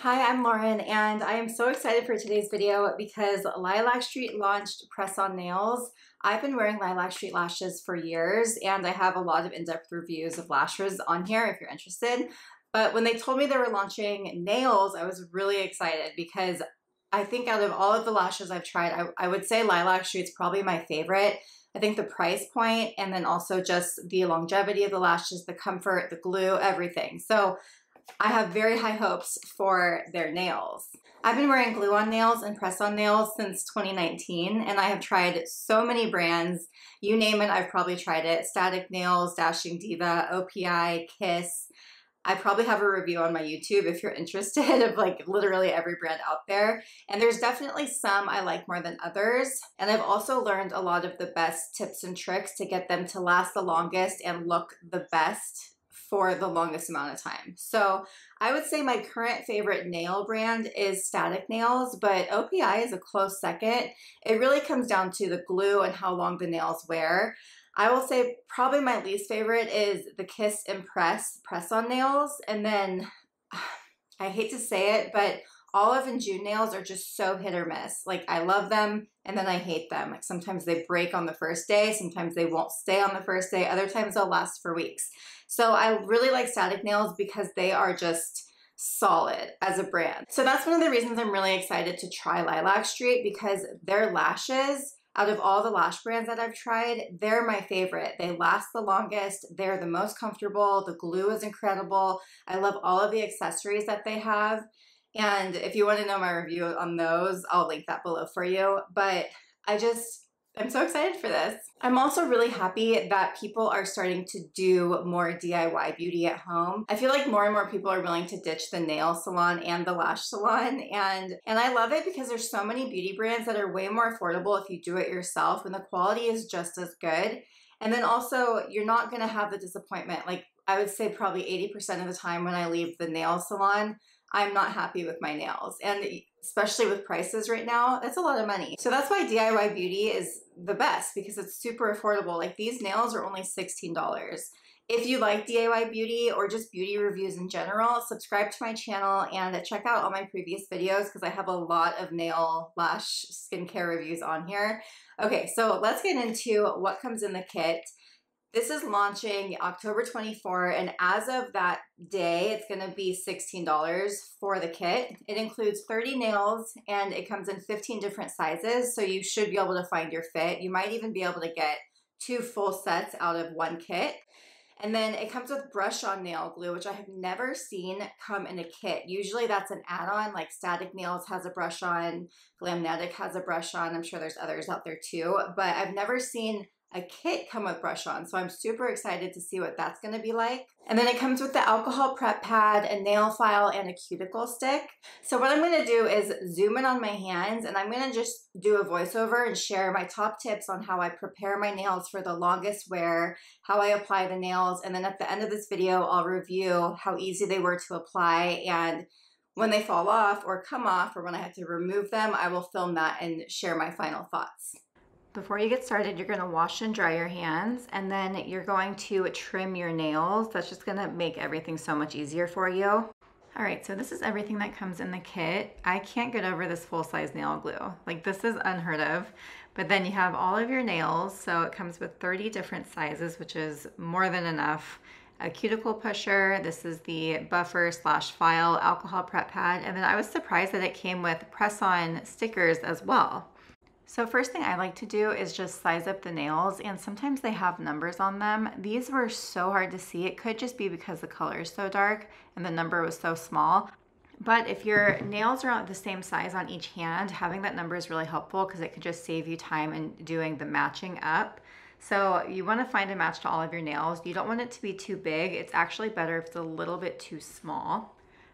Hi, I'm Lauren, and I am so excited for today's video because Lilac Street launched press-on nails. I've been wearing Lilac Street lashes for years, and I have a lot of in-depth reviews of lashes on here if you're interested. But when they told me they were launching nails, I was really excited because I think out of all of the lashes I've tried, I would say Lilac Street's probably my favorite. I think the price point and then also just the longevity of the lashes, the comfort, the glue, everything. So I have very high hopes for their nails. I've been wearing glue-on nails and press-on nails since 2019, and I have tried so many brands. You name it, I've probably tried it. Static Nails, Dashing Diva, OPI, Kiss. I probably have a review on my YouTube if you're interested of like literally every brand out there. And there's definitely some I like more than others. And I've also learned a lot of the best tips and tricks to get them to last the longest and look the best for the longest amount of time. So I would say my current favorite nail brand is Static Nails, but OPI is a close second. It really comes down to the glue and how long the nails wear. I will say probably my least favorite is the Kiss Impress press-on nails. And then, I hate to say it, but Olive and June nails are just so hit or miss. Like I love them and then I hate them. Like sometimes they break on the first day, sometimes they won't stay on the first day, other times they'll last for weeks. So I really like Static Nails because they are just solid as a brand. So that's one of the reasons I'm really excited to try Lilac Street because their lashes, out of all the lash brands that I've tried, they're my favorite. They last the longest. They're the most comfortable. The glue is incredible. I love all of the accessories that they have. And if you want to know my review on those, I'll link that below for you. But I'm so excited for this. I'm also really happy that people are starting to do more DIY beauty at home. I feel like more and more people are willing to ditch the nail salon and the lash salon. And I love it because there's so many beauty brands that are way more affordable if you do it yourself and the quality is just as good. And then also you're not gonna have the disappointment. Like I would say probably 80% of the time when I leave the nail salon, I'm not happy with my nails. And especially with prices right now, that's a lot of money. So that's why DIY beauty is the best because it's super affordable. Like these nails are only $16. If you like DIY beauty or just beauty reviews in general, subscribe to my channel and check out all my previous videos because I have a lot of nail, lash, skincare reviews on here. Okay, so let's get into what comes in the kit. This is launching October 24, and as of that day, it's gonna be $16 for the kit. It includes 30 nails, and it comes in 15 different sizes, so you should be able to find your fit. You might even be able to get 2 full sets out of one kit. And then it comes with brush-on nail glue, which I have never seen come in a kit. Usually that's an add-on, like Static Nails has a brush-on, Glamnetic has a brush-on. I'm sure there's others out there too, but I've never seen a kit come with brush on, so I'm super excited to see what that's gonna be like. And then it comes with the alcohol prep pad, a nail file, and a cuticle stick. So what I'm gonna do is zoom in on my hands and I'm gonna just do a voiceover and share my top tips on how I prepare my nails for the longest wear, how I apply the nails, and then at the end of this video, I'll review how easy they were to apply, and when they fall off or come off or when I have to remove them, I will film that and share my final thoughts. Before you get started, you're gonna wash and dry your hands, and then you're going to trim your nails. That's just gonna make everything so much easier for you. All right, so this is everything that comes in the kit. I can't get over this full-size nail glue. Like this is unheard of. But then you have all of your nails, so it comes with 30 different sizes, which is more than enough. A cuticle pusher, this is the buffer/file alcohol prep pad, and then I was surprised that it came with press-on stickers as well. So first thing I like to do is just size up the nails, and sometimes they have numbers on them. These were so hard to see. It could just be because the color is so dark and the number was so small. But if your nails are the same size on each hand, having that number is really helpful because it could just save you time in doing the matching up. So you want to find a match to all of your nails. You don't want it to be too big. It's actually better if it's a little bit too small.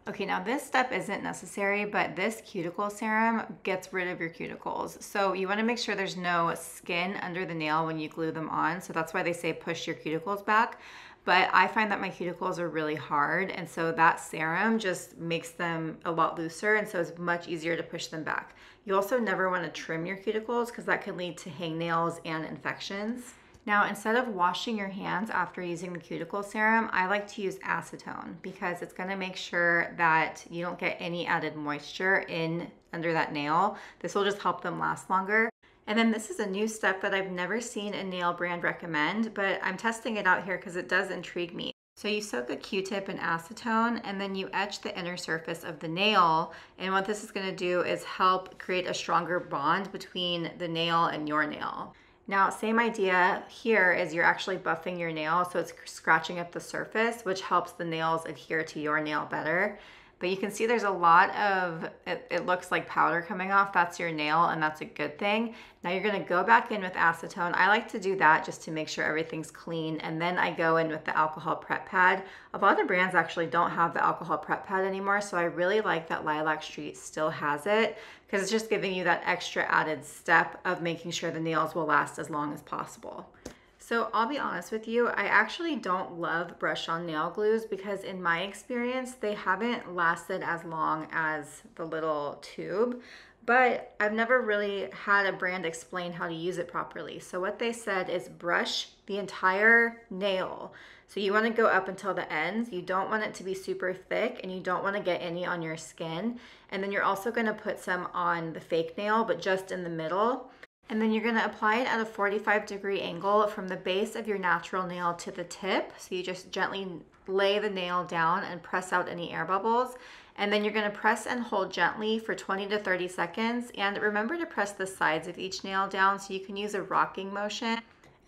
Okay, now this step isn't necessary, but this cuticle serum gets rid of your cuticles. So you wanna make sure there's no skin under the nail when you glue them on. So that's why they say push your cuticles back. But I find that my cuticles are really hard, and so that serum just makes them a lot looser, and so it's much easier to push them back. You also never wanna trim your cuticles because that can lead to hangnails and infections. Now, instead of washing your hands after using the cuticle serum, I like to use acetone because it's going to make sure that you don't get any added moisture in under that nail. This will just help them last longer. And then this is a new step that I've never seen a nail brand recommend, but I'm testing it out here because it does intrigue me. So you soak a Q-tip in acetone and then you etch the inner surface of the nail. And what this is going to do is help create a stronger bond between the nail and your nail. Now, same idea here is you're actually buffing your nail, so it's scratching at the surface, which helps the nails adhere to your nail better. But you can see there's a lot of, it looks like powder coming off. That's your nail, and that's a good thing. Now you're gonna go back in with acetone. I like to do that just to make sure everything's clean, and then I go in with the alcohol prep pad. A lot of brands actually don't have the alcohol prep pad anymore, so I really like that Lilac Street still has it, because it's just giving you that extra added step of making sure the nails will last as long as possible. So I'll be honest with you, I actually don't love brush-on nail glues because in my experience, they haven't lasted as long as the little tube, but I've never really had a brand explain how to use it properly. So what they said is brush the entire nail. So you want to go up until the ends. You don't want it to be super thick and you don't want to get any on your skin. And then you're also going to put some on the fake nail, but just in the middle. And then you're going to apply it at a 45-degree angle from the base of your natural nail to the tip. So you just gently lay the nail down and press out any air bubbles. And then you're going to press and hold gently for 20 to 30 seconds. And remember to press the sides of each nail down so you can use a rocking motion.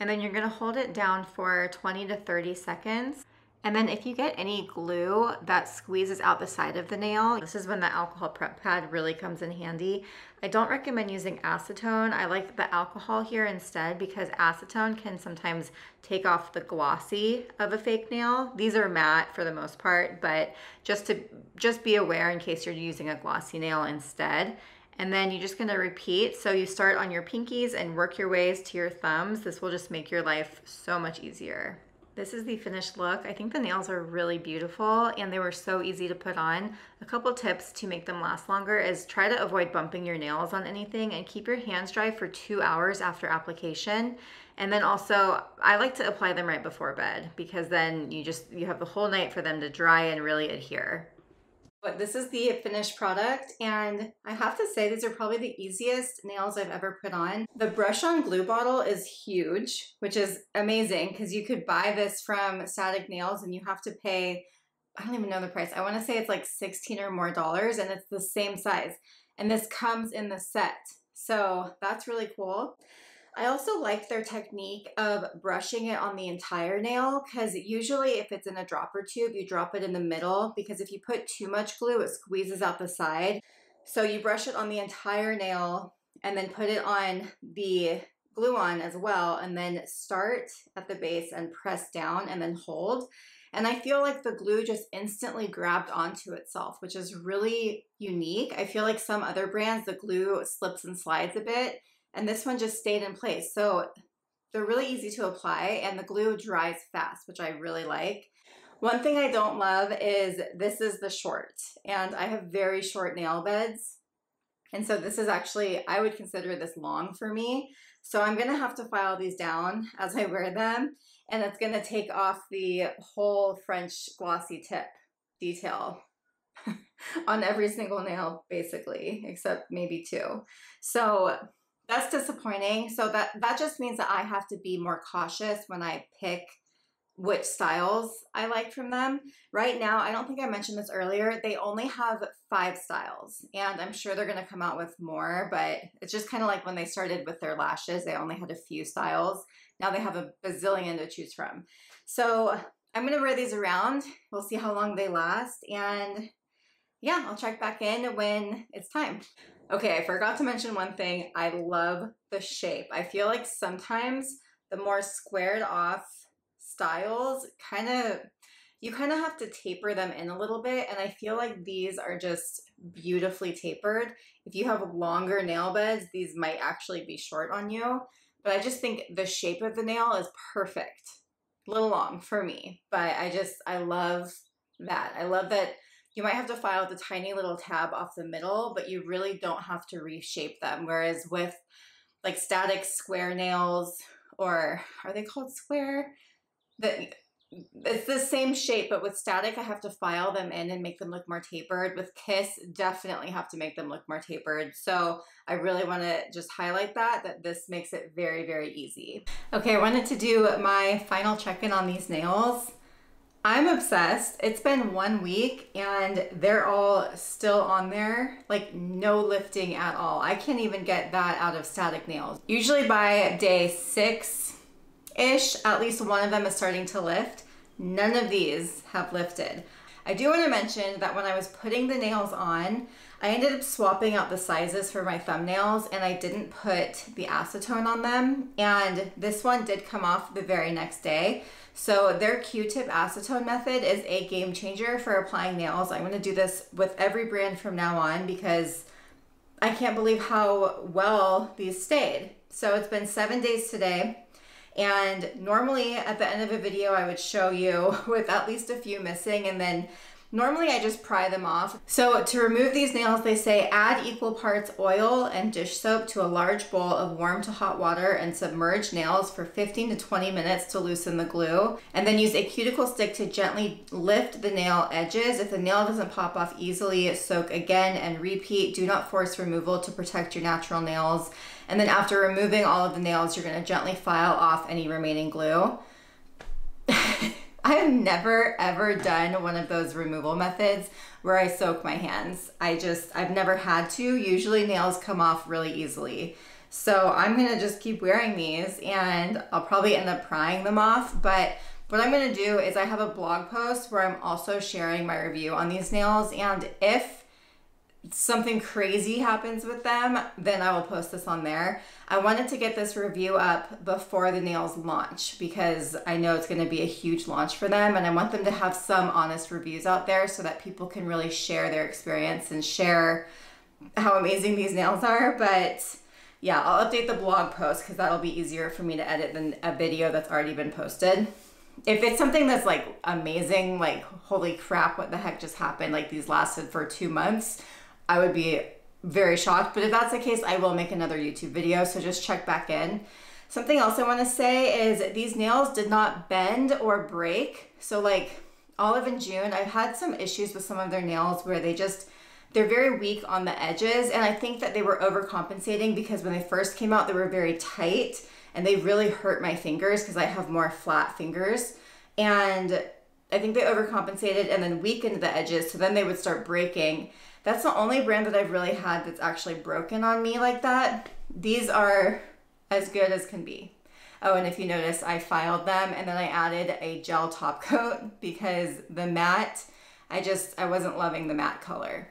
And then you're going to hold it down for 20 to 30 seconds. And then if you get any glue that squeezes out the side of the nail, this is when the alcohol prep pad really comes in handy. I don't recommend using acetone. I like the alcohol here instead because acetone can sometimes take off the glossy of a fake nail. These are matte for the most part, but just be aware in case you're using a glossy nail instead. And then you're just gonna repeat. So you start on your pinkies and work your ways to your thumbs. This will just make your life so much easier. This is the finished look. I think the nails are really beautiful and they were so easy to put on. A couple tips to make them last longer is try to avoid bumping your nails on anything and keep your hands dry for 2 hours after application. And then also, I like to apply them right before bed because then you have the whole night for them to dry and really adhere. But this is the finished product, and I have to say these are probably the easiest nails I've ever put on. The brush-on glue bottle is huge, which is amazing because you could buy this from Static Nails and you have to pay, I don't even know the price. I want to say it's like $16 or more, and it's the same size. And this comes in the set, so that's really cool. I also like their technique of brushing it on the entire nail because usually if it's in a dropper tube, you drop it in the middle because if you put too much glue, it squeezes out the side. So you brush it on the entire nail and then put it on the glue on as well and then start at the base and press down and then hold. And I feel like the glue just instantly grabbed onto itself, which is really unique. I feel like some other brands, the glue slips and slides a bit. And this one just stayed in place. So they're really easy to apply and the glue dries fast, which I really like. One thing I don't love is this is the short and I have very short nail beds. And so this is actually, I would consider this long for me. So I'm gonna have to file these down as I wear them and it's gonna take off the whole French glossy tip detail on every single nail basically, except maybe 2. So that's disappointing. So that just means that I have to be more cautious when I pick which styles I like from them. Right now, I don't think I mentioned this earlier, they only have 5 styles and I'm sure they're gonna come out with more, but it's just kind of like when they started with their lashes, they only had a few styles. Now they have a bazillion to choose from. So I'm gonna wear these around. We'll see how long they last and yeah, I'll check back in when it's time. Okay, I forgot to mention one thing. I love the shape. I feel like sometimes the more squared off styles you kind of have to taper them in a little bit and I feel like these are just beautifully tapered. If you have longer nail beds, these might actually be short on you, but I just think the shape of the nail is perfect. A little long for me, but I love that. I love that you might have to file the tiny little tab off the middle, but you really don't have to reshape them. Whereas with like static square nails or are they called square? It's the same shape, but with static, I have to file them in and make them look more tapered. With Kiss, definitely have to make them look more tapered. So I really want to just highlight that this makes it very, very easy. Okay, I wanted to do my final check-in on these nails. I'm obsessed. It's been 1 week and they're all still on there, like no lifting at all. I can't even get that out of static nails. Usually by day 6-ish, at least one of them is starting to lift. None of these have lifted. I do want to mention that when I was putting the nails on, I ended up swapping out the sizes for my thumbnails and I didn't put the acetone on them. And this one did come off the very next day. So their Q-tip acetone method is a game changer for applying nails. I'm going to do this with every brand from now on because I can't believe how well these stayed. So it's been 7 days today. And normally at the end of a video, I would show you with at least a few missing, and then normally I just pry them off. So to remove these nails, they say add equal parts oil and dish soap to a large bowl of warm to hot water and submerge nails for 15 to 20 minutes to loosen the glue. And then use a cuticle stick to gently lift the nail edges. If the nail doesn't pop off easily, soak again and repeat. Do not force removal to protect your natural nails. And then after removing all of the nails, you're gonna gently file off any remaining glue. I have never ever done one of those removal methods where I soak my hands. I've never had to. Usually nails come off really easily. So I'm gonna just keep wearing these and I'll probably end up prying them off. But what I'm gonna do is I have a blog post where I'm also sharing my review on these nails, and if something crazy happens with them, then I will post this on there. I wanted to get this review up before the nails launch because I know it's going to be a huge launch for them, and I want them to have some honest reviews out there so that people can really share their experience and share how amazing these nails are. But yeah, I'll update the blog post because that'll be easier for me to edit than a video that's already been posted. If it's something that's like amazing, like holy crap, what the heck just happened, like these lasted for 2 months, I would be very shocked. But if that's the case, I will make another YouTube video, so just check back in. Something else I want to say is these nails did not bend or break. So like Olive and June, I've had some issues with some of their nails where they're very weak on the edges, and I think that they were overcompensating because when they first came out, they were very tight and they really hurt my fingers because I have more flat fingers. And I think they overcompensated and then weakened the edges, so then they would start breaking. That's the only brand that I've really had that's actually broken on me like that. These are as good as can be. Oh, and if you notice, I filed them and then I added a gel top coat because the matte, I wasn't loving the matte color.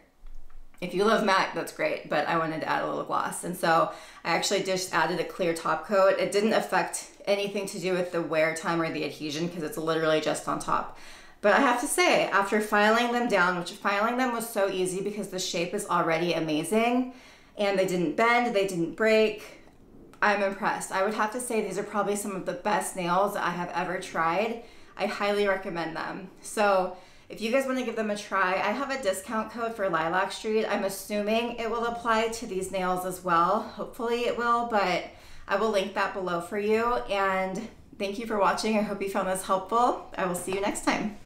If you love matte, that's great, but I wanted to add a little gloss. And so I actually just added a clear top coat. It didn't affect anything to do with the wear time or the adhesion because it's literally just on top. But I have to say, after filing them down, which filing them was so easy because the shape is already amazing and they didn't bend, they didn't break, I'm impressed. I would have to say these are probably some of the best nails I have ever tried. I highly recommend them. So if you guys want to give them a try, I have a discount code for Lilac Street. I'm assuming it will apply to these nails as well. Hopefully it will, but I will link that below for you. And thank you for watching. I hope you found this helpful. I will see you next time.